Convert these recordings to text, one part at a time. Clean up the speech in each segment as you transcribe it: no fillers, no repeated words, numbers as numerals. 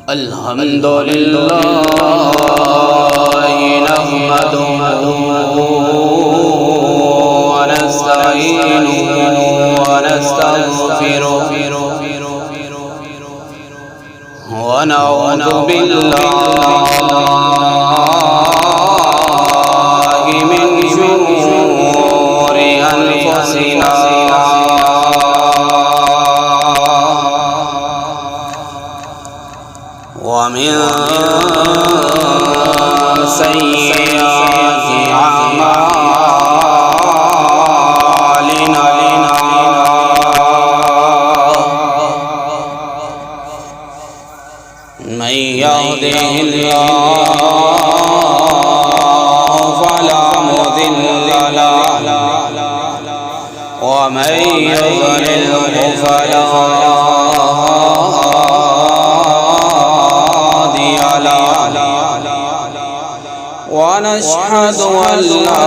الحمد لله نحمده ونستعينه ونستغفره ونعوذ بالله من شرور أنفسنا ومن سيئات أعمالنا من يهده الله فلا مضل له ومن يضلله فلا ونشهد أن لا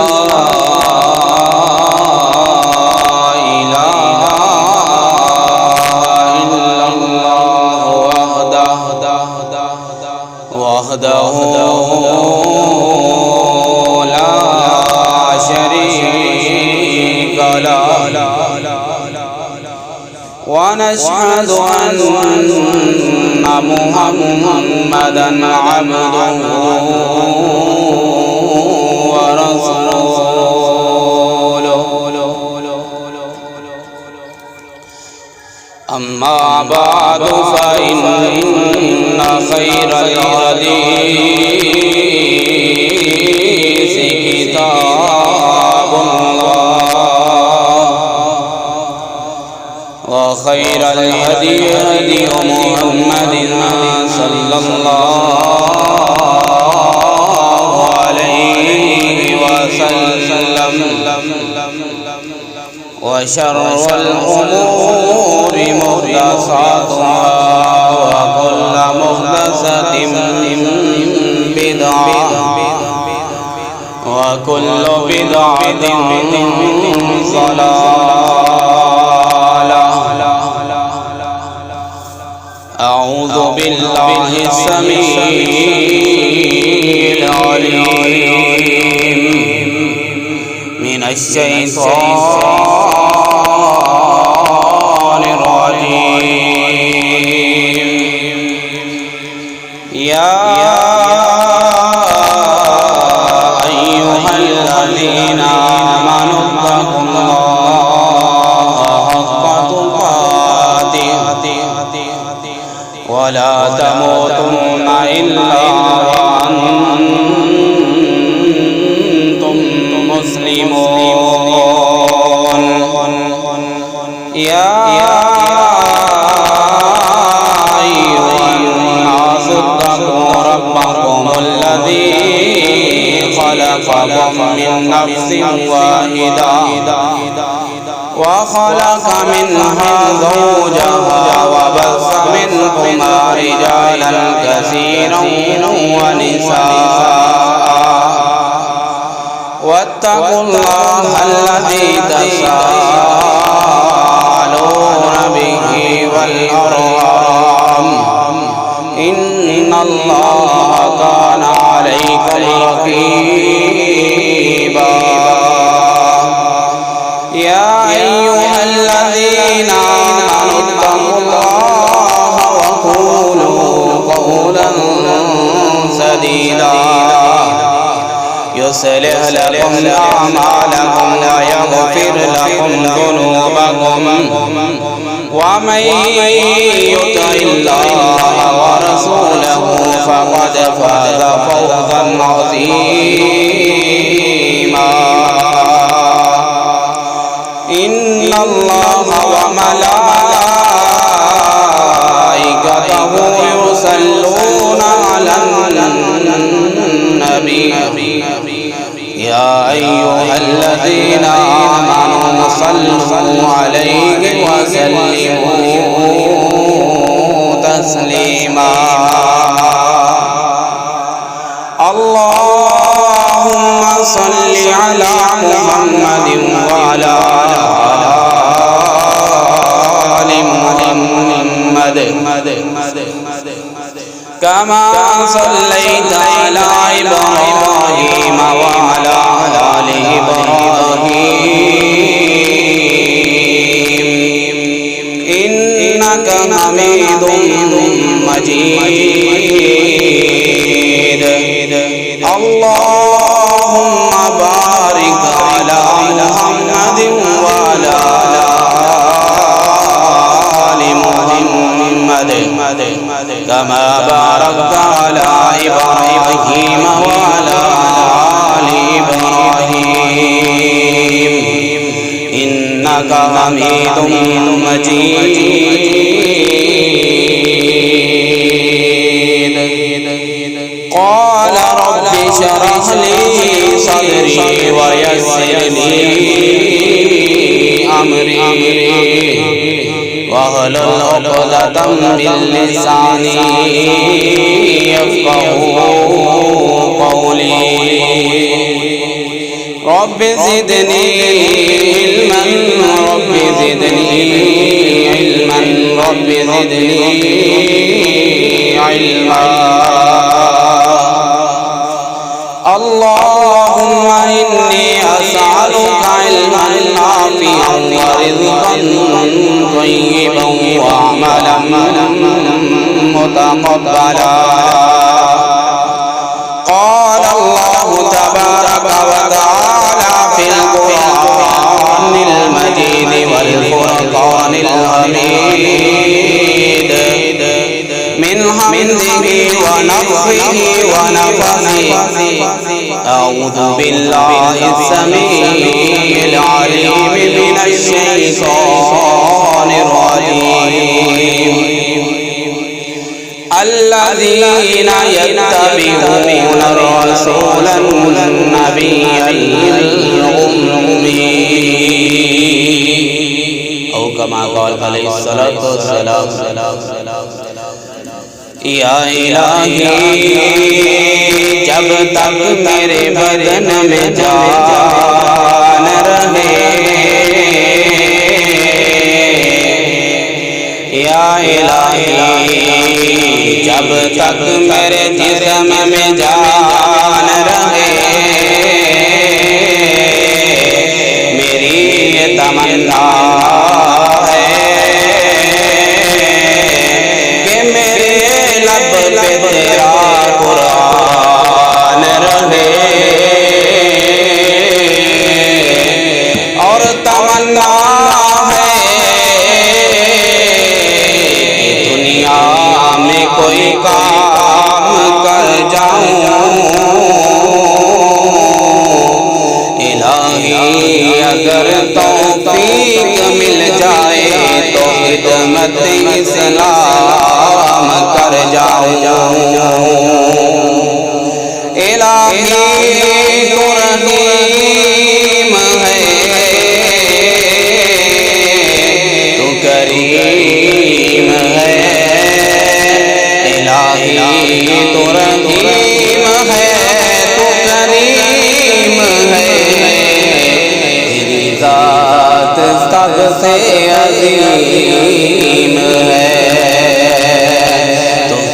إله إلا الله وحده لا شريك له ونشهد أن محمدًا عبده ورسوله أما بعد فإن خير الحديث كتاب الله وخير الهدي هدي محمد صلى الله عليه وسلم وشر الأمور محدثاتها وكل محدثة بدعة وكل بدعة ضلالة. أعوذ بالله السميع العليم من الشيطان الرجيم. يا أيها الذين آمنوا اتقوا الله حق تقاته ولا تموتن إلا وأنتم مسلمون. يا أيها الناس اتقوا ربكم الذي خلقكم من نفس واحدة وخلق منها زوجها وبث منهما رجالا كثيرا ونساء واتقوا الله الذي تساءلون به والأرحام إن الله كان عليكم رقيبا. يا أيها الذين آمنوا اتقوا الله وقولوا قولا سديدا يصلح لكم أعمالكم ويغفر لكم ذنوبكم ومن يطع الله ورسوله فقد فاز فوزا عظيما. إن الله وملائكته يصلون على النبي يا أيها الذين آمنوا صلوا عليه وسلموا تسليما. اللهم صل على محمد وعلى آل محمد كما صليت على إبراهيم وعلى آل إبراهيم إنك حميد مجيد اللهم بارك على محمد وعلى آل محمد كما باركت على إبراهيم وعلى آل إبراهيم إنك حميد مجيد قال رب اشرح لي صدري ويسر لي أمري واحلل عقدة من لساني يفقهوا قولي رب زدني علما رب زدني علما رب زدني علما اللهم إني أسألك علما نافعا ورزقا طيبا وعملا متقبلا قال الله تبارك وتعالى في القرآن المجيد والفرقان الحميد من حمده ونفخه ونفثه أعوذ بالله السميع العليم من الشيطان الرجيم الذين يتبعون الرسول النبي الأمي أو كما قال عليه الصلاة والسلام یا الہی جب تک میرے بدن میں جان رہے یا الہی جب تک میرے جسم میں جان رہے میری یہ تمنا تیرا قرآن رہے اور تمنا ہے دنیا میں کوئی کام کر جاؤں الہی اگر توفیق مل جائے تو خدمت اسلام کر جاؤں الہی تو رحیم ہے تو کریم ہے الہی تو رحیم ہے تو کریم ہے تیری ذات سب سے عظیم ہے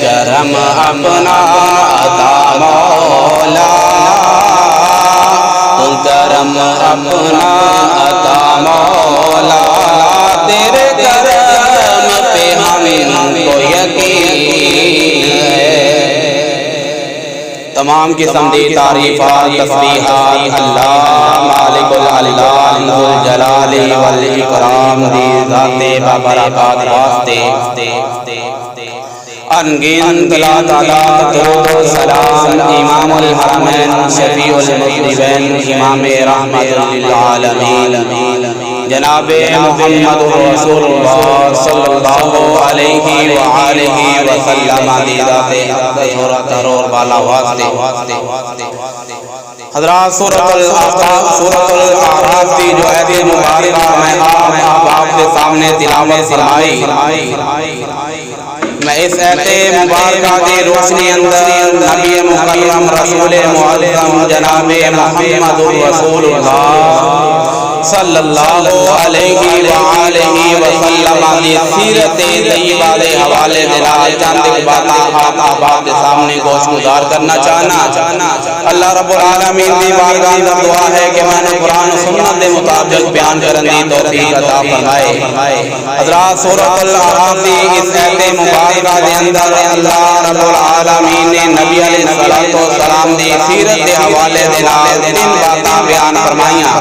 کرم اپنا عطا مولا تو کرم اپنا عطا مولا تیرے کرم پہ ہم کو یقین ہے تمام قسم دی تعریفات تسبیحات اللہ مالک العلال ذوالجلال والاکرام دی ذات بابرکات واسطے انگنت لا تعداد درود و سلام امام الحرمین شفیع المذنبین امام رحمت للعالمین جناب محمد رسول اللہ صلی اللہ علیہ وآلہ وسلم دیدات حضرت اور بالا واسطے حضرات سورۃ الاعراف کی جو آیت مبارکہ میں آپ کے سامنے تلاوت فرمائی میں اس آیت مبارکہ کی روشنی اندر نبی مکرم رسول معظم جناب محمد رسول اللہ صلی اللہ علیہ وآلہ وسلم دی سیرت طیبہ دے حوالے دے نال چند باتاں آپ احباب دے سامنے گوش گزار کرنا چاہنا. اللہ رب العالمین دی بارگاہ اندر دعا ہے کہ میں نے قرآن و سنت دے مطابق بیان کرن دی توفیق عطا فرمائے. حضرات سورۃ الاعراف دی اس آیت مبارکہ دے اندر اللہ رب العالمین نے نبی علیہ الصلوۃ والسلام دی سیرت دے حوالے دے نال تین باتاں بیان فرمائیاں.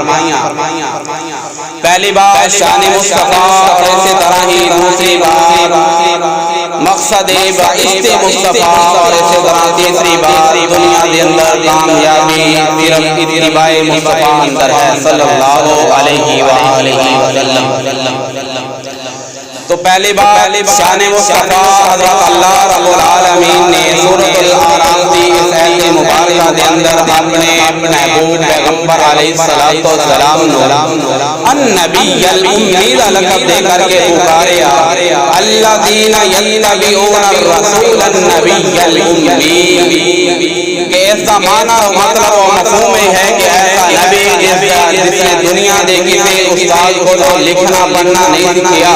پہلی بات شان مصطفیٰ اور اسی طرح ہی دوسری بات مقصد بعثت مصطفیٰ اور اسی طرح تیسری بات دنیا دے اندر کامیابی صرف اتباع مصطفیٰ اندر ہے صلی اللہ علیہ وآلہ وسلم. تو پہلی بات شان مصطفیٰ حضرت اللہ رب العالمین نے سورۃ الاعراف کی اس آیت مبارکہ دے اندر اپنے محبوب پیغمبر علیہ الصلوۃ والسلام النبی الامی کا لقب دے کر کے پکاریا. الذین یتبعون الرسول النبی الامی کہ اس کا معنی و مطلب و مفہوم ہے کہ ایسا نبی جس نے دنیا دے کسی استاد کو لکھنا پڑھنا نہیں سکھایا,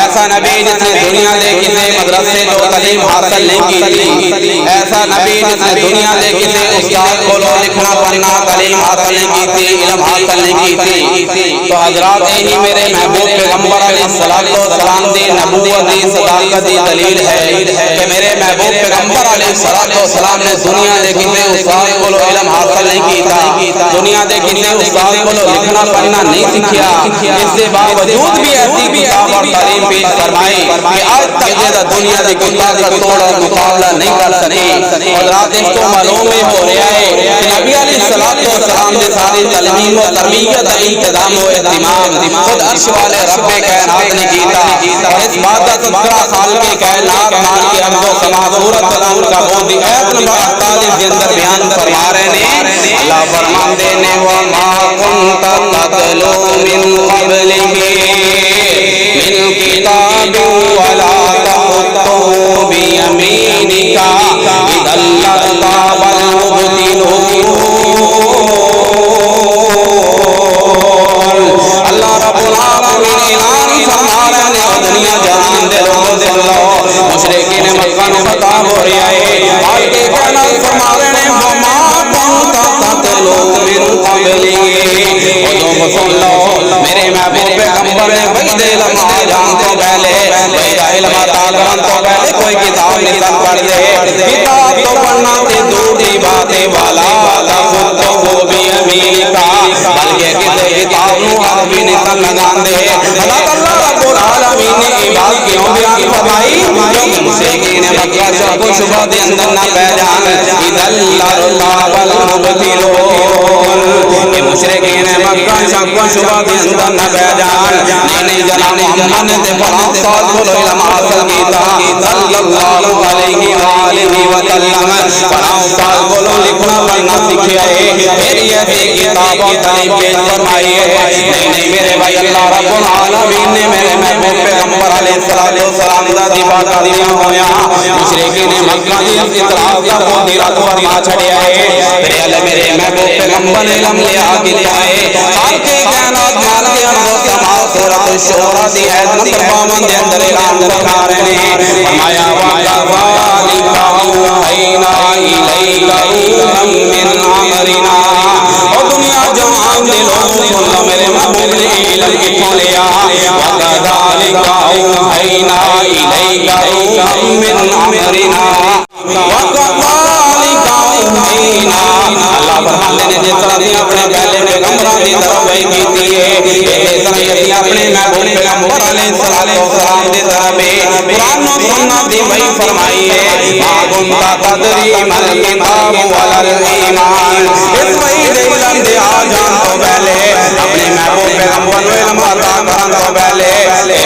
ایسا نبی جس نے دنیا دے کسی مدرسے کو تعلیم حاصل نہیں کی تھی, ایسا نبی جس نے دنیا دے کسی استاد کو لکھنا پڑھنا تعلیم حاصل نہیں کی تھی, علم حاصل نہیں کی تھی. تو حضرات یہی میرے محبوب پیغمبر علیہ الصلوۃ والسلام دی نبوت دی صداقت دی دلیل ہے کہ میرے محبوب پیغمبر علیہ الصلوۃ والسلام نے دنیا دے کسی استاد کو علم حاصل نہیں کیتا, دنیا دے کسی استاد کو لکھنا پڑھنا نہیں سکھیا, اس کے باوجود بھی ایسی کتاب اور تعلیم پیش فرمائی کہ آج تک یہ دنیا دے کتاب کا توڑ اور مقابلہ نہیں کر سکی. حضرات اس کو معلوم ہو رہا ہے کہ نبی علیہ الصلوۃ والسلام نے ساری تعلیم و تربیت انتظام و اہتمام خود عرش والے رب کائنات نے کیتا, اور اس بات کا صدقہ خالق کائنات مان کے ہم کو سما صورت کلام کا وہ دی ایت نمبر 48 کے اندر بیان فرما رہے ہیں. اللہ فرماتے ہیں وما كنت تتلو من قبله من کتاب ولا تخطه بيمينك اذا لارتاب المبطلون. اللہ رب العالمین اعلان فرما رہے ہیں دنیا جہان دے لوگوں سن لو, مشرکین مکہ نو پتہ ہو رہا ہے آج کے کائنات فرما رہے ہیں وما كنت تتلو من قبله. لوگوں سن لو میرے محبوب پیغمبر نے وحی علم آ جان تو پہلے وحی علم عطا کرن تو پہلے کوئی کتاب نہیں پڑھ دے, کتاب تو پڑھنا تے دور دی باتیں والا خود تو بھی امین کا بلکہ کسی کتاب نو ہاتھ بھی نہیں لگان دے. اللہ رب العالمین نے یہ بات کیوں بیان فرمائی کیونکہ مشرکین مکہ شک و شبہ دے اندر نہ پہ جان اذا لارتاب المبطلون, کہ مشرکین مکہ شک و شبہ دے اندر نہ پہ جان نہیں جناب محمد نے تے بڑا سال کو علم حاصل کیتا صلی اللہ علیہ وآلہ وسلم, بڑا سال کو لکھنا پڑھنا سکھیا ہے, پھر یہ کتاب اور تعلیم پیش فرمائی ہے. نہیں میرے بھائی اللہ رب العالمین نے میرے محبوب پیغمبر علیہ الصلوۃ والسلام دا دفاع کر دیا ہویا, مشرکین مکہ دی اطراف کا خود رد فرما چھڑیا ہے. پھر میرے محبوب پیغمبر نے علم لے آ کے آئے خالق کائنات مان کے ہم کو سما سورۃ الشورى دی ایت نمبر 52 دے اندر اعلان فرما رہے ہیں فرمایا وَكَذَلِكَ أَوْحَيْنَا إِلَيْكَ رُوحًا مِّنْ أَمْرِنَا. اور دنیا جہان دے لوگوں سن لو میرے محبوب نے علم کتوں لیا وَكَذَلِكَ أَوْحَيْنَا إِلَيْكَ رُوحًا مِّنْ أَمْرِنَا وَكَذَلِكَ أَوْحَيْنَا. اللہ فرماتے ہیں جس طرح نے اپنے پہلے پیغمبروں کی طرف وحی کی ہے اسی طرح یہ اپنے محبوب پیغمبر علیہ السلام کی طرف قرآن و سنت دی وحی فرمائی ہے. ما كنت تدری ما الکتاب ولا الایمان, اس وحی دے علم دے آ جان تو پہلے اپنے محبوب پیغمبر کو علم عطا کرن تو پہلے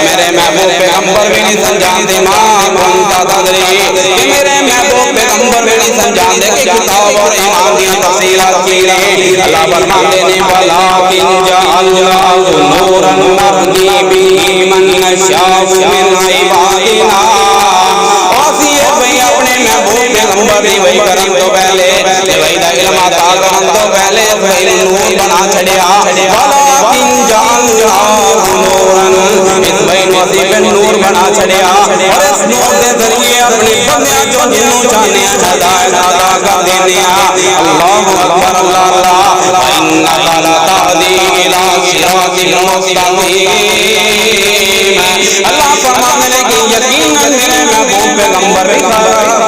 میرے محبوب پیغمبر بھی نہیں سمجھان دے ما كنت تدری, کہ میرے محبوب پیغمبر بھی نہیں سمجھان دے کہ کتاب اور ایمان کی تفصیلات کی رہے. اللہ فرماتے ہیں وَلَٰكِنْ جَعَلْنَاهُ نُورًا نَّهْدِي بِهِ مَن نَّشَاءُ مِنْ عِبَادِنَا. آسیے بھئی اپنے محبوب پیغمبر بھی وہی کرن تو پہلے وہی دا علم عطا کرن تو پہلے وہی نور بنا چھڑیا. وَلَكِنْ جَعَلْنَاهُ نُورًا اس بھائی وظیفے نور بنا چھڑیا اور اس نور دے ذریعے اپنی بندیاں جو جنوں چاہنے ہدایت عطا کر دینیا اللہ اکبر اللہ اللہ وَإِنَّكَ لَتَهْدِي إِلَى صِرَاطٍ مُسْتَقِيمٍ اللہ فرمانے لگے یقیناً میرے محبوب پیغمبر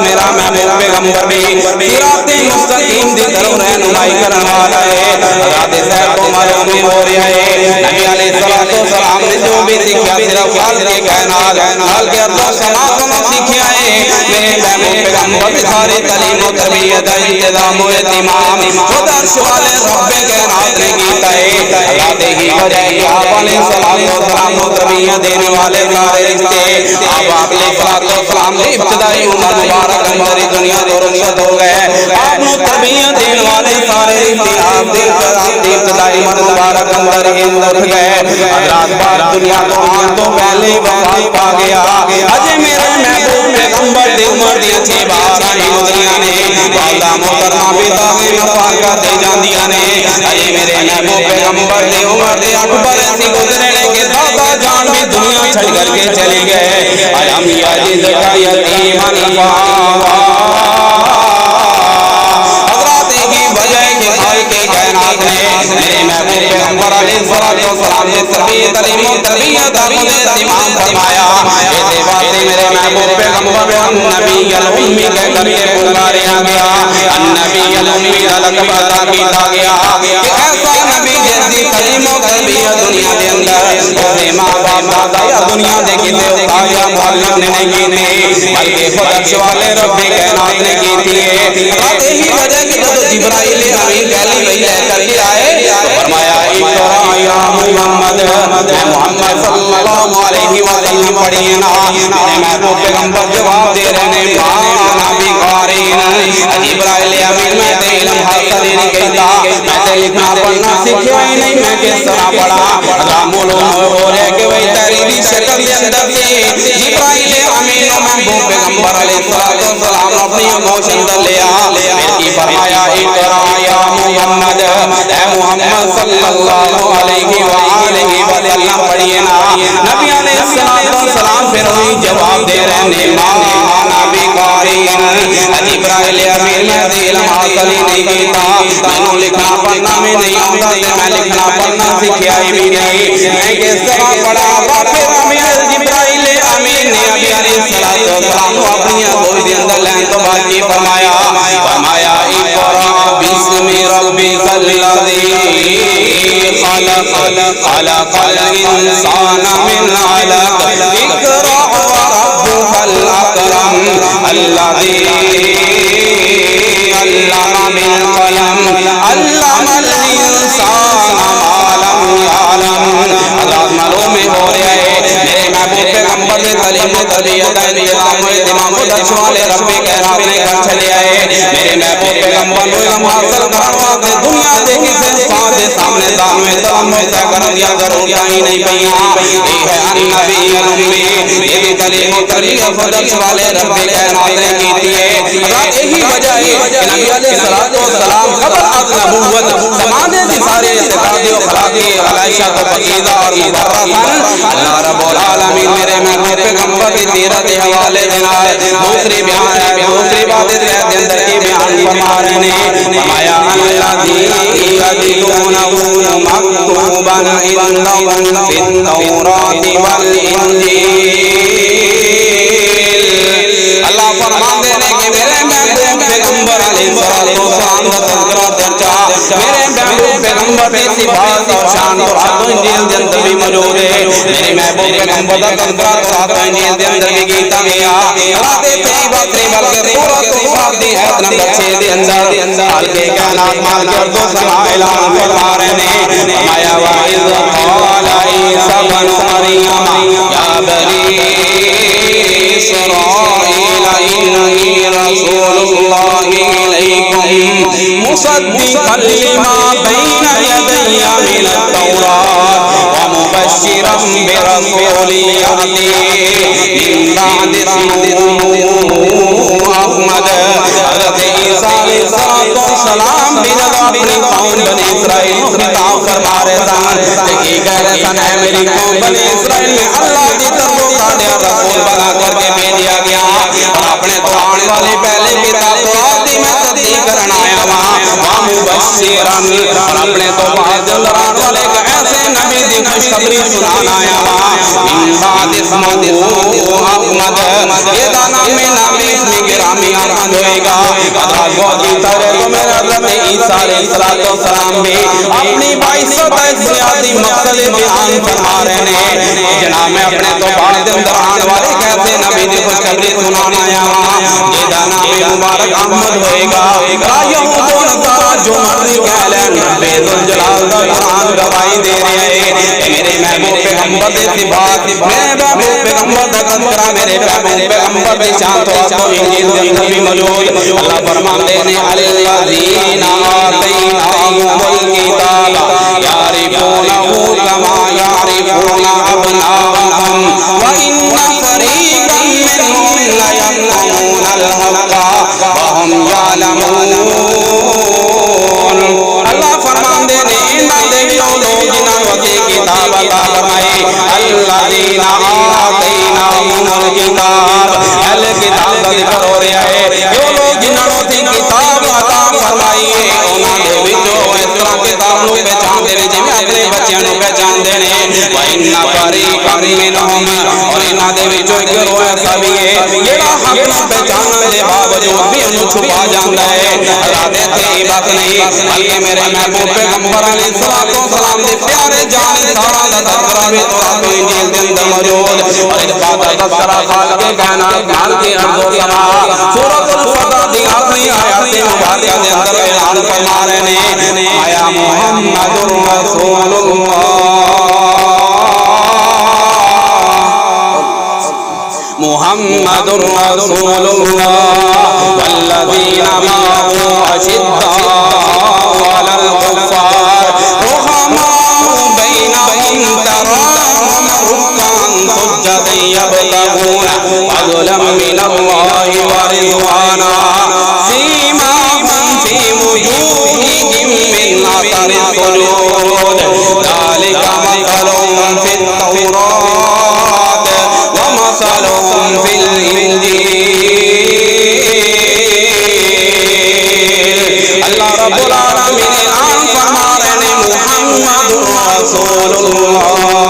میرا محبوب پیغمبر بھی صراط مستقیم دی طرف رہنمائی کرنے والا ہے حضرات صاحب کو معلوم ہو رہا ہے نبی علیہ السلام نے جو بھی سیکھا صرف خالق کے کائنات خالق ارض و سما کو سیکھا ہے میرے محبوب پیغمبر ساری تعلیم و تربیت انتظام و اہتمام خود عرش والے رب کائنات نے کیتا ہے حضرات ہی وجہ آپ علیہ السلام و تربیت دینے والے سارے رشتے آپ علیہ السلام کی ابتدائی عمر مبارک ہماری دنیا تو رخصت ہو گئے آپ نے تربیت دینے والے سارے رشتے آپ کی ابتدائی عمر مبارک ہماری اٹھ گئے حضرات بار دنیا تو آن تو پہلے وفات پا گیا اجے میرے محبوب پیغمبر دی عمر دی اچھی بات آئی دنیا نے والدہ محترمہ بھی داغی مفاقہ دے جاندیا نے اجے میرے محبوب پیغمبر دی عمر دی اکبر ایسی گزرنے کے دادا جان بھی دنیا چھڑ کر کے چلی گئے علم یجد کا یتیم الفاوا حضرات ہی وجہ کے خالق کائنات نے میرے محبوب پیغمبر علیہ السلام نے تربیت تعلیم و تربیت اپنے اہتمام فرمایا ایسے باتیں میرے محبوب پیغمبر النبی الامی کہہ کر کے پکاریا گیا النبی الامی کا لقب عطا کیا گیا کہ ایسا نبی جیسی تعلیم و تربیت دنیا کے اندر اپنے ماں باپ دادا یا دنیا دے کسی استاد یا معلم نے نہیں کی تھی بلکہ خود عرش والے رب کائنات نے کی تھی بات یہی وجہ کہ جب جبرائیل امین پہلی وہی لے کر کے آئے تو فرمایا اقرا یا محمد میں محمد صلی اللہ علیہ وسلم پڑھیے نا میرے محبوب پیغمبر جواب دے رہے ہیں مانا بقارین جبرائیل امین میں تے علم حاصل ہی نہیں کہتا میں تے لکھنا پڑھنا سیکھا ہی نہیں میں کس طرح پڑھا رام علوم ہو رہے کہ وہی تحریری شکل کے اندر سے جبرائیل امین محبوب پیغمبر علیہ السلام اپنی آنکھوں اندر لیا پھر کی فرمایا اقرا یا محمد اے محمد صلی اللہ علیہ وآلہ وسلم پڑھیے نا نبی علیہ السلام پھر وہی جواب دے رہے ہیں مانا بقارین جبرائیل امین میں علم حاصل ہی نہیں کیتا میں نے لکھنا پڑھنا میں نہیں آتا میں لکھنا پڑھنا سیکھا ہی بھی نہیں میں کس طرح پڑھا پھر جبرائیل امین نے نبی علیہ السلام کو اپنی گود کے اندر لین تو بات کی فرمایا اقرا بسم ربک الذی خلق الانسان من علق اقرا وربک الاکرم الذی علم بالقلم علم الانسان ما لم يعلم حضرات معلوم ہو رہا ہے میرے محبوب پیغمبر نے تعلیم و تربیت انتظام و اہتمام و درس والے رب کائنات نے کر چلے آئے میرے محبوب پیغمبر نے علم حاصل کروا کے دنیا دے کسی استاد کے سامنے دانو احترام طے کرنے دیا ضرورتاں ہی نہیں پئیاں یہ ہے النبی الامی یہ بھی تعلیم و تربیت و درس والے رب کائنات نے کی ہے رات یہی وجہ ہے کہ نبی علیہ السلام قبل از نبوت زمانے سے سارے اعتقادی و اخلاقی علائشہ و فقیدہ اور مبرکان اللہ رب العالمین میرے محبوب پیغمبر کی سیرت حوالے دینا دوسری بیان ہے دوسری بات اس کے اندر کی بیان فرما رہے ہیں فرمایا الذی یجدونه مکتوبا عندهم فی التوراۃ والانجیل اللہ فرماتے ہیں کہ میرے محبوب پیغمبر علیہ السلام کا تذکرہ درجہ میرے محبوب پیغمبر کی صفات اور شان تورات و انجیل کے اندر بھی موجود ہے میرے محبوب پیغمبر کا تذکرہ تورات و انجیل کے اندر بھی کیتا گیا رات طیبہ بلکہ سورۃ صفات دی ایت نمبر 6 کے اندر بلکہ کائنات مال کے اور دوسرا اعلان فرما رہے ہیں فرمایا وَإِذْ قَالَ عِيسَى ابْنُ مَرْيَمَ يَا بَنِي إِسْرَائِيلَ إِنِّي رَسُولُ اللَّهِ إِلَيْكُمْ مُصَدِّقًا لِمَا بَيْنَ يَدَيَّ مِنَ التَّوْرَاةِ وَمُبَشِّرًا بِرَسُولٍ يَأْتِي مِن بَعْدِ اسْمُهُ أَحْمَدُ حضرت عیسیٰ علیہ السلام بھی جب اپنی قوم بنی اسرائیل خطاب فرما رہے سان کہ کہہ رہے سن اے میری قوم بنی اسرائیل میں اللہ دی طرف ساڈے رسول بنا کر کے بھیجا گیا اور اپنے تو آنے والی پہلے کتاب تورات دی میں تصدیق کرنا آیا وہاں مبشرن اور اپنے تو بعد آنے والے ایسے نبی دی خوشخبری سنانا آیا وہاں من بعد اسمہ احمد یہ نام نامی اسم گرامی احمد ہوئے گا ادا گوزی ترے تو میرے حضرت عیسیٰ علیہ السلام بھی اپنی 22 سیاسی مقصد بیان فرما رہے ہیں جناب میں اپنے تو بعد اندر آنے والے کیسے نبی دی خوشخبری سنانا آیا وہاں یہ نام مبارک احمد ہوئے گا یہودون سارا جو مرضی کہہ لیں بے ذوالجلال دا قرآن گواہی دے رہے ہیں میرے محبوب پیغمبر دی صفات میرے محبوب پیغمبر دا تذکرہ میرے محبوب پیغمبر دی شان تو آپ کو انجیل کے اندر بھی موجود اللہ فرماتے ہیں الذین آتیناہم الکتاب یعرفونہ کما یعرفون ابناءہم وَإِنَّ فَرِيقًا مِّنْهُمْ لَيَكْتُمُونَ الْحَقَّ وَهُمْ يَعْلَمُونَ اللہ فرماندے نے انہاں دے وہ لوگ جنہاں کو کتاب عطا فرمائی الذین آتیناہم الکتاب اہل کتاب کا ذکر ہو رہا ہے وہ لوگ جنہاں کو کتاب عطا فرمائی انہاں دے وچوں اس طرح کتاب نو پہچان دے جے اپنے بچیاں نو پہچان دے نے وَإِنَّ فَرِيقًا مِّنْهُمْ اور انہاں دے وچوں ایک گروہ ایسا بھی ہے جڑا حق نو پہچانن دے باوجود بھی انہوں چھپا جاندا ہے ارادے تھی بات نہیں بلکہ میرے محبوب پیغمبر علیہ السلام دے پیارے جان سارا دا تذکرہ بھی تورات و انجیل دے اندر موجود اور اس بات کا تذکرہ خالق کائنات مالک ارض و سما سورۃ الفتح دی آخری آیات مبارکہ دے اندر اعلان فرما رہے ہیں آیا محمد رسول محمد رسول والذین معه اشداء علی الکفار رحماء بینہم تراہم رکعا سجدا یبتغون فضلا من اللہ ورضوانا سیماہم فی وجوہہم من اثر السجود ذلک مثلهم فی التوراۃ ومثلهم فی الانجیل اللہ رب العالمین اعلان فرما رہے ہیں محمد رسول اللہ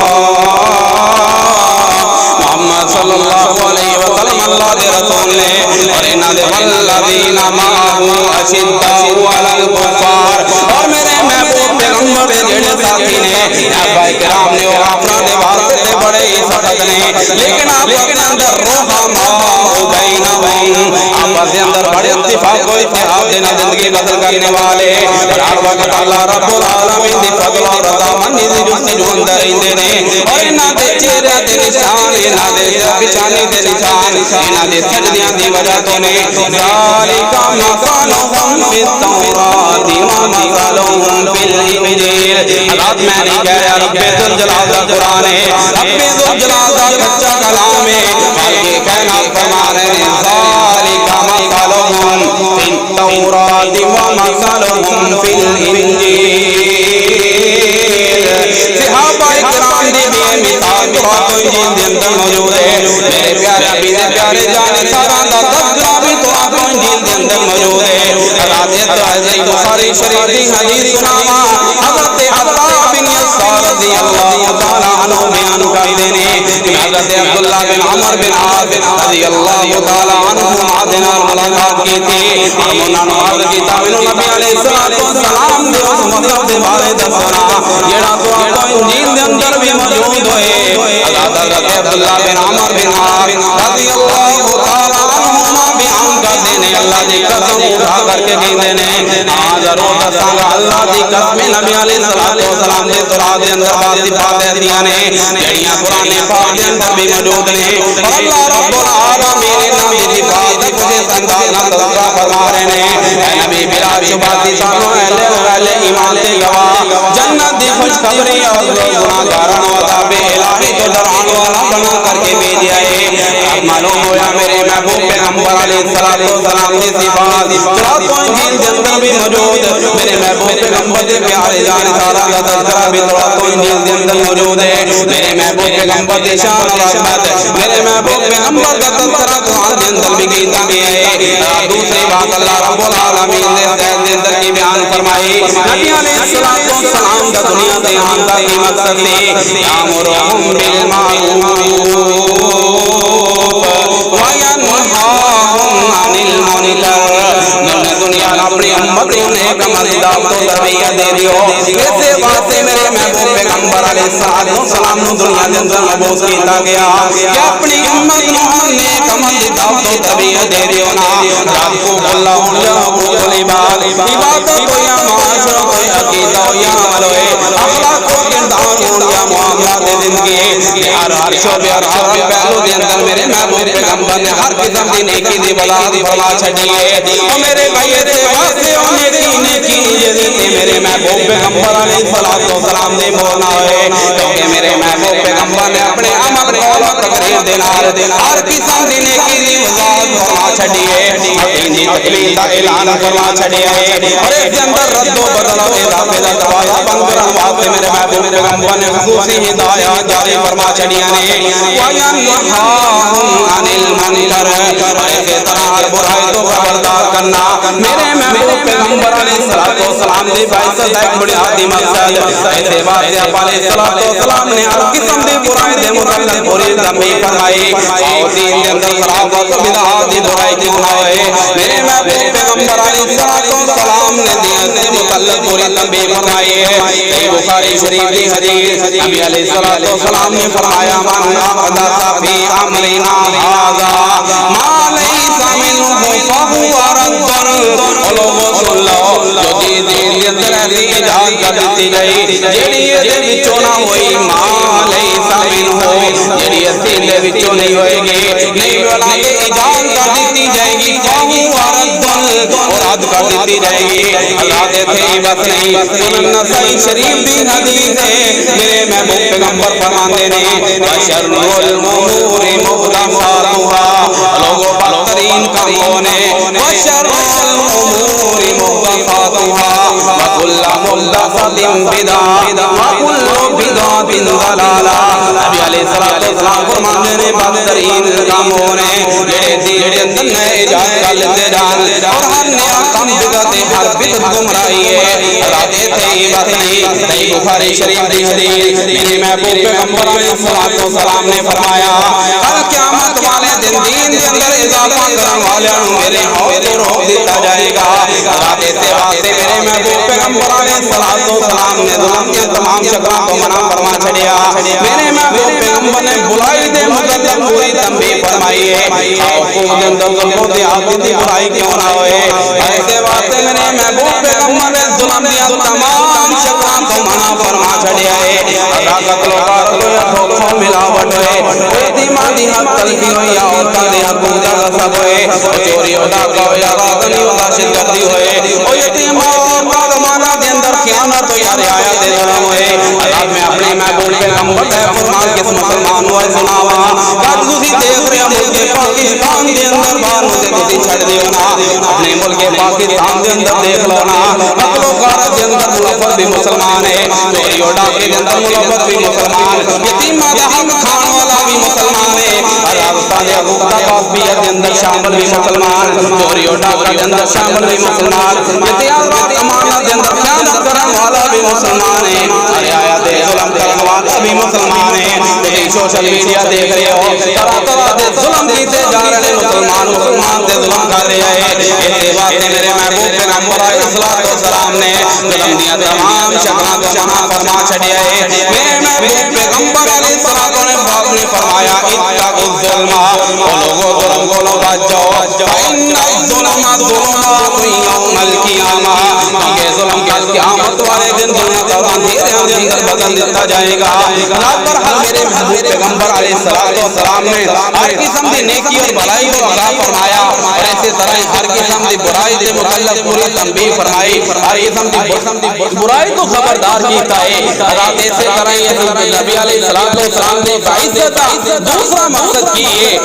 محمد صلی اللہ علیہ وسلم اللہ دے رسول نے اور انہاں دے والذین معه اشداء علی الکفار اور میرے محبوب پیغمبر دے جڑے ساتھی نے صحابہ کرام نے اور اپنا دے واسطے تے بڑے ہی سخت نے لیکن آپ اپنے اندر رحماء بینہم آپس دے اندر بڑے اتفاق و اتحاد دینا زندگی بدل کرنے والے اور ہر وقت اللہ رب العالمین دی فضل اور رضا مندی دی جستجو اندر رہندے نے اور انہاں دے چہرے تے نشان انہاں دے پیشانی تے نشان انہاں دے سجدیاں دی وجہ تو نے ذالک مثلهم فی التوراۃ ومثلهم فی الانجیل حضرت میں نہیں کہہ رہا رب ذوالجلال کا قرآن ہے رب ذوالجلال کا کچا کلام ہے بلکہ کہنا فرما رہے ہیں ذالک مثلهم فی التوراۃ ومثلهم فی الانجیل صحابہ کرام دی بھی مثال تورات و انجیل دے اندر موجود ہے میرے پیارے ابھی دے پیارے جان سارا دا تذکرہ بھی تورات و انجیل دے اندر موجود ہے حضرت بخاری شریف دی حدیث سناواں حضرت عطا بن یسار رضی اللہ تعالی عنہ بیان کرتے ہیں کہ حضرت عبداللہ بن عمر بن عاص رضی اللہ تعالی عنہ دے نال ملاقات کی تھی اور انہاں نے عرض کیتا مینوں نبی علیہ السلام دے اس مطلب دے بارے دسنا جڑا تورات و انجیل دے اندر بھی موجود ہوئے حضرت عبداللہ بن عمر بن عاص رضی اللہ تعالی عنہ بیان کرتے ہیں اللہ دی قسم اٹھا کر کے کہندے نے ہاں ضرور دساں گا اللہ دی قسم نبی علیہ السلام دے تورات دے اندر بات ایسیاں نے جڑیاں قرآن پاک دے اندر بھی موجود نے اور اللہ رب العالمین انہاں دی صفات دا کچھ انداز نال تذکرہ فرما رہے ہیں اے نبی بلا شبہ سانو اہل ایمان تے گواہ جنت دی خوشخبری اور گناہگاراں نو عذاب الہی تو ڈرانے والا بنا کر کے بھیجا ہے معلوم ہویا میرے محبوب پیغمبر علیہ السلام کی صفات تورات و انجیل کے اندر بھی موجود میرے محبوب پیغمبر کے پیارے جان سارا کا تذکرہ بھی تورات و انجیل کے اندر موجود ہے میرے محبوب پیغمبر کی شان اور عظمت میرے محبوب پیغمبر کا تذکرہ قرآن کے اندر بھی کیتا گیا ہے دوسری بات اللہ رب العالمین نے اس آیت کے اندر کی بیان فرمائی نبی علیہ السلام کا دنیا سے آنے کا مقصد ہے یامرهم بالمعروف وینہاهم عن المنکر دنیا اپنی امت انہیں کمال دعوت و تربیت دے دیو ایسے واسطے میرے محبوب پیغمبر علیہ السلام نے دنیا کے اندر مبعوث کیتا گیا کہ اپنی امت نے کمال دعوت و تربیت دے دیو نا رات کو اللہ کو عبادت عبادت ہو یا معاشرہ ہو یا عقیدہ ہو یا عمل ہو اخلاق و کردار ہو یا معاملات زندگی ہر شعبے ہر پہلو کے اندر میرے محبوب پیغمبر نے ہر قسم کی نیکی دی وضاحت فرما چھڑی ہے اور میرے بھائی سے واسطے ہونے کی نیکی میرے محبوب پیغمبر علیہ السلام نے بولنا ہے کیونکہ میرے محبوب پیغمبر نے اپنے عمل قول و تقریر دینا ہر قسم کی نیکی دی وضاحت فرما چھڑی ہے اپنی تکلیف کا اعلان فرما چھڑی ہے اور اس کے اندر رد و بدل و اضافے کا دروازہ بند کرنے واسطے میرے محبوب پیغمبر نے خصوصی ہدایات جاری فرما چھڑیاں نے وَيَنْهَاهُمْ عَنِ الْمُنْكَرِ ایسے طرح ہر برائی تو خبردار کرنا میرے محبوب پیغمبر علیہ السلام نے باعث ایک بنیادی مقصد ایسے واسطے آپ علیہ السلام نے ہر قسم کی برائی دے متعلق پوری تنبیہ فرمائی اور دین کے اندر خرافات و بدعات کی برائی کی گناہ ہے میرے محبوب پیغمبر علیہ السلام نے دین سے متعلق پوری تنبیہ فرمائی ہے بخاری شریف کی حدیث نبی علیہ السلام نے فرمایا من احدث فی امرنا ھذا ما لیس منہ فہو رد لوگوں سن لو جو چیز اندر ایسی ایجاد کر دیتی گئی جیڑی یہ وچوں نہ ہوئی ما لیس منہ جیڑی ایسی وچوں نہیں ہوئے گی نہیں بنا کے ایجاد کر دیتی جائے گی فہو رد اور رد کر دیتی جائے گی اللہ دیتے ہی بس نہیں سنن نسائی شریف بھی حدیث ہے میرے محبوب پیغمبر فرماتے نے بشر الامور محدثاتها لوگوں بدترین کاموں نے بشر الامور محدثاتها وكل محدثۃ بدعۃ وكل بدعۃ ضلالہ نبی علیہ السلام فرماتے نے بدترین کاموں نے جڑے دین کے اندر نئے ایجاد کر لیتے جان اور ہر نیا کام بدعت ہر بدعت گمراہی ہے راتے تھے بات نہیں صحیح بخاری شریف کی حدیث میرے محبوب پیغمبر علیہ السلام نے فرمایا کل قیامت والے دن دین کے اندر اضافہ کرنے والوں میرے حوض کو روک دیتا جائے گا راتے تھے واسطے میرے محبوب پیغمبر علیہ السلام نے ظلم کے تمام شکلوں کو منع فرما چھڑیا میرے محبوب پیغمبر نے بلائی دے متعلق پوری تنبیہ فرمائی ہے اور خود اندر ظلم و دیات کی برائی کیوں نہ ہوئے ایسے واسطے میرے محبوب پیغمبر نے ظلم دیا تمام شکلوں کو منع فرما چھڑیا ہے اللہ قتل و قاتل یا دھوکہ ملاوٹ ہوئے اعتمادی حق تلفی ہوئی یا عورتہ دے حق پوجا غصب ہوئے چوری و ڈاکہ ہو یا راتنی و داشت گردی ہوئے اور یتیم اور مادمانہ دے اندر خیانت ہو یا رعایت دے ظلم ہوئے اللہ میں اپنے محبوب پیغمبر ہے فرمان کس مسلمان ہوئے سناوا بات تسی دیکھ رہے ملک پاکستان دے اندر باروں سے تسی چھڑ دیو نا اپنے ملک پاکستان دے اندر دیکھ لو نا نقل و غارت دے اندر ملفت بھی مسلمان ہے چوری و ڈاکے دے اندر ملفت بھی مسلمان یتیمہ دے حق کھان والا بھی مسلمان ہے راستہ دے حقوقہ پاسبیت دے اندر شامل بھی مسلمان چوری و ڈاکہ دے اندر شامل بھی مسلمان یتیمات امانت دے اندر خیانت کرنے والا بھی مسلمان ہے رعایت ظلم کرنے والا بھی مسلمان ہے تسی سوشل میڈیا دیکھ رہے ہو طرح طرح دے ظلم کیتے جا رہے مسلمان دے ظلم کر رہے ہیں ایسے واسطے میرے محبوب پیغمبر علیہ السلام نے ظلم دیا تمام شکلوں کو منع فرما چھڑیا ہے میرے محبوب پیغمبر علیہ السلام نے فرمایا اتقوا الظلم او لوگوں ظلم کو بچ جاؤ فإن الظلم ظلمات یوم القیامہ یہ ظلم کل قیامت والے دن دنیا کا اندھیرے اندر بدل دیتا جائے گا پر حال میرے محبوب پیغمبر علیہ السلام نے ہر قسم دی نیکی اور بھلائی کو عطا فرمایا اور اسی طرح ہر قسم دی برائی دے متعلق پوری تنبیہ فرمائی ہر قسم دی برائی تو خبردار کیتا ہے رات اسی طرح یہ نبی علیہ السلام نے بعثت دوسرا مقصد کی ہے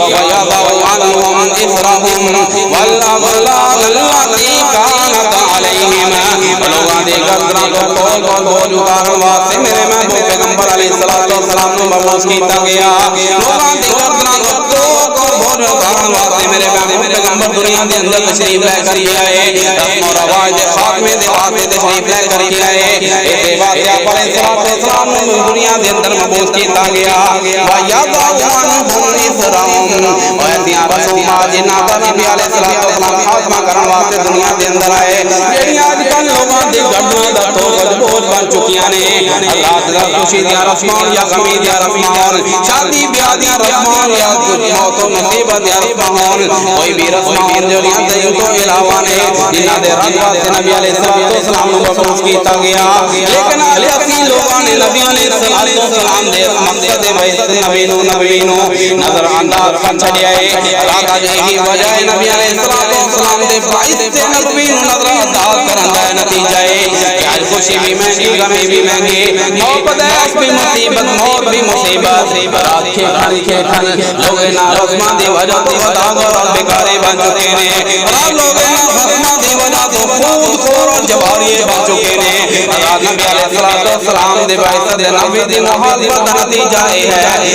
وَيَضَعُ عَنْهُمْ إِثْرَهُمْ وَالْأَغْلَالَ الَّتِي كَانَتْ عَلَيْهِمْ لوگاں دے گردناں کو کھول کھول بوجھ اتارن واسطے میرے محبوب پیغمبر علیہ السلام نے مبعوث کیتا گیا لوگاں دے گردناں کو کھول کھول بوجھ اتارن واسطے میرے محبوب پیغمبر دنیا دے اندر تشریف لے کر کے آئے رسم و رواج دے خاتمے دے واسطے تشریف لے کر کے آئے اے واقعہ علیہ السلام نے دنیا دے اندر مبعوث کیتا گیا وَيَضَعُ عَنْهُمْ إِثْرَهُمْ اور ایسیاں رسومات جنہاں دا نبی علیہ السلام خاتمہ کرن واسطے دنیا دے اندر آئے جڑیاں اج کل لوگاں دے گردناں دا توغل بوجھ بن چکیاں نے اللہ تعالی خوشی دیاں رسمان یا غمی دیاں رسمان شادی بیاہ دیاں رسمان یا موت و مصیبت دیاں رسمان کوئی بھی رسمان جڑیاں دین تو علاوہ نے جنہاں دے رنگ واسطے نبی علیہ السلام نو مبعوث کیتا گیا لیکن اسی لوگاں نے نبی علیہ السلام دے مقصد بعثت نبی نو نظر انداز کر چھڈیا ہے راتا یہی وجہ ہے نبی علیہ السلام دے بعثت نبی نو نظر انداز کرن دا نتیجہ ہے کہ آج خوشی بھی مہنگی غمی بھی مہنگی محبت ایس بھی مصیبت موت بھی مصیبت رات کے کھن لوگ نا رسمان دی وجہ تو خداگور اور بیکارے بن چکے نے رات لوگ نا رسمان دی وجہ تو خود خور اور جواریے بن چکے نے رات نبی علیہ السلام دے بعثت نبی دی محبت دا نتیجہ ہے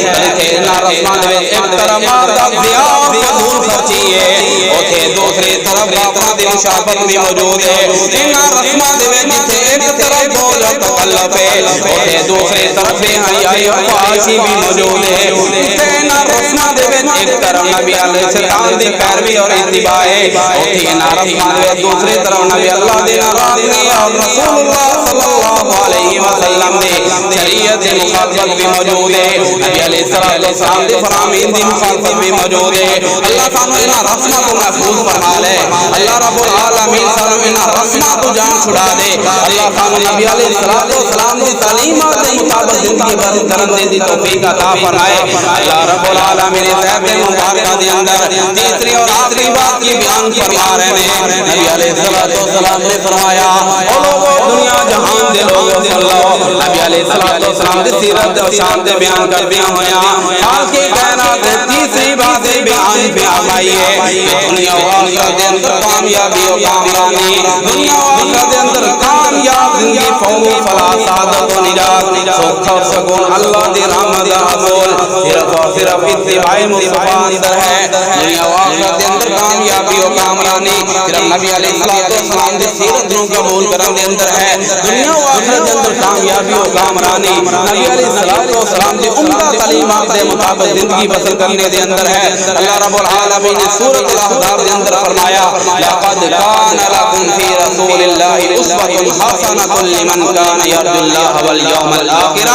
بلکہ نا رسمان دے ایک طرف دا ضیاء فضول خرچی ہے اوتھے دوسری طرف باپا دی مشابت بھی موجود ہے نا رسمان دے جتھے ایک طرف بول اور تکلف ہے اوتھے دوسری طرف حیائی اور فحاشی بھی موجود ہے اتنے نا رسمان دے ایک طرف نبی علیہ السلام دی پیروی اور اتباع ہے اوتھے نا رسمان دے دوسری طرف نبی اللہ دی ناراضگی اور رسول اللہ صلی اللہ علیہ وسلم دے شریعت دی مخالفت بھی موجود ہے نبی علیہ السلام دے فرامین دی مخالفت بھی موجود ہے اللہ سانو انہاں رسماں کو محفوظ فرما لے اللہ رب العالمین سانو انہاں رسماں کو جان چھڑا دے اللہ سانو نبی علیہ السلام دی تعلیمات کے مطابق زندگی بسر کرنے دی توفیق عطا فرمائے اللہ رب العالمین صحت مبارکہ دے اندر تیسری اور آخری بات کی بیان فرما رہے ہیں نبی علیہ السلام نے فرمایا او لوگوں دنیا جہان دے لوگوں سے اللہ نبی علیہ السلام دی سیرت اور شان دے بیان کر دیا ہویا خاص کی کائنات تیسری بات بیان پہ آئی ہے دنیا و آخرت دے اندر کامیابی و کامرانی دنیا و آخرت دے اندر کامیاب زندگی فوق فلاح سعادت و نجات سکھ اور سکون اللہ دی رحمت حصول صرف اور صرف اتباع مصطفیٰ اندر ہے دنیا و آخرت دے اندر کامیابی و کامرانی صرف نبی علیہ السلام دی سیرت نو قبول کرن دے اندر ہے دنیا و آخرت دے اندر کامیابی و کامرانی نبی علیہ السلام دی عمدہ تعلیمات دے مطابق زندگی بسر کرنے دے اندر ہے اللہ رب العالمین نے سورۃ الاحزاب دے اندر فرمایا لقد کان لکم فی رسول اللہ اسوۃ حسنۃ لمن کان یرجو اللہ والیوم الآخر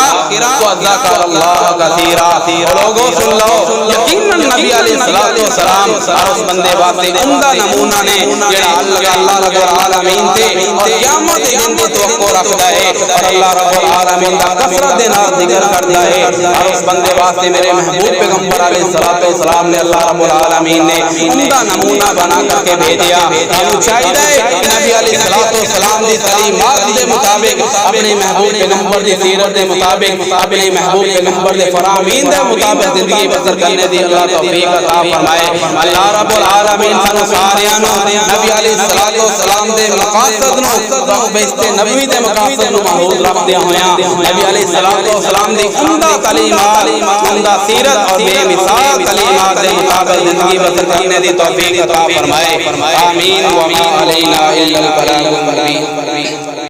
وذکر اللہ کثیرا لوگوں سن لو یقیناً نبی علیہ السلام اور اس بندے واسطے عمدہ نمونہ نے جڑا اللہ رب العالمین تے اور قیامت کے دن دی توقع رکھدا ہے اور اللہ رب العالمین دا کثرت دے نال ذکر کردا ہے اور اس بندے واسطے میرے محبوب پیغمبر علیہ السلام نے اللہ رب العالمین نے عمدہ نمونہ بنا کر کے بھیجا ہمیں چاہیے کہ نبی علیہ السلام دی تعلیمات دے مطابق اپنے محبوب پیغمبر دی سیرت دے مطابق اپنے محبوب پیغمبر دے فرامین دے مطابق زندگی بسر کرنے دی اللہ توفیق عطا فرمائے اللہ رب العالمین سانو ساریاں نو نبی علیہ السلام دے مقاصد نو بیستے نبی دے مقاصد نو محفوظ رکھدے ہویاں نبی علیہ السلام دی عمدہ تعلیمات عمدہ سیرت اور بے مثال تعلیمات دے مطابق زندگی بسر کرنے دی توفیق عطا فرمائے آمین وما علینا الا البلاغ المبین